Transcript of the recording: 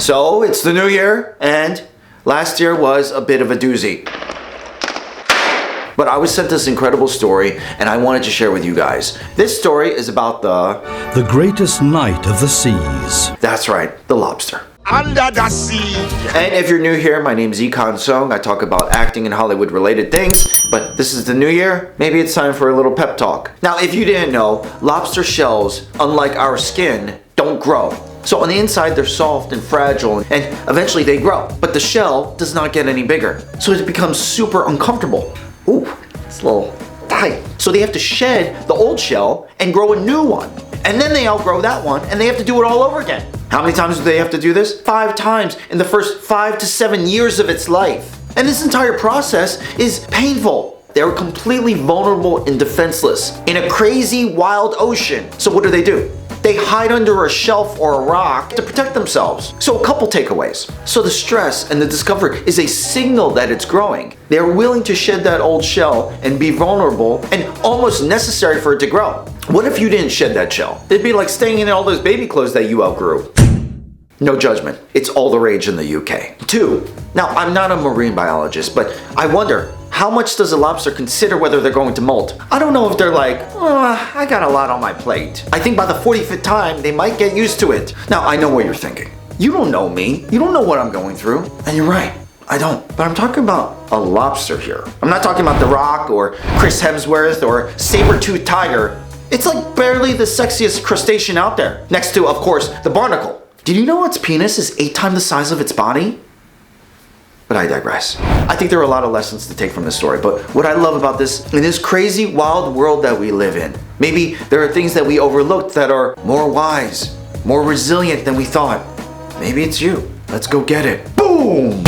So it's the new year, and last year was a bit of a doozy. But I was sent this incredible story, and I wanted to share with you guys. This story is about the greatest night of the seas. That's right, the lobster. Under the sea. And if you're new here, my name is Ikon Song. I talk about acting and Hollywood related things, but this is the new year. Maybe it's time for a little pep talk. Now, if you didn't know, lobster shells, unlike our skin, don't grow. So on the inside, they're soft and fragile, and eventually they grow. But the shell does not get any bigger. So it becomes super uncomfortable. Ooh, it's a little tight. So they have to shed the old shell and grow a new one. And then they outgrow that one, and they have to do it all over again. How many times do they have to do this? 5 times in the first 5 to 7 years of its life. And this entire process is painful. They're completely vulnerable and defenseless in a crazy, wild ocean. So what do? They hide under a shelf or a rock to protect themselves. So a couple takeaways. So the stress and the discomfort is a signal that it's growing. They're willing to shed that old shell and be vulnerable and almost necessary for it to grow. What if you didn't shed that shell? It'd be like staying in all those baby clothes that you outgrew. No judgment. It's all the rage in the UK. 2. Now, I'm not a marine biologist, but I wonder, how much does a lobster consider whether they're going to molt? I don't know if they're like, I got a lot on my plate. I think by the 45th time, they might get used to it. Now, I know what you're thinking. You don't know me. You don't know what I'm going through. And you're right, I don't. But I'm talking about a lobster here. I'm not talking about The Rock or Chris Hemsworth or saber-toothed tiger. It's like barely the sexiest crustacean out there. Next to, of course, the barnacle. Did you know its penis is 8 times the size of its body? But I digress. I think there are a lot of lessons to take from this story, but what I love about this, in this crazy, wild world that we live in, maybe there are things that we overlooked that are more wise, more resilient than we thought. Maybe it's you. Let's go get it. Boom!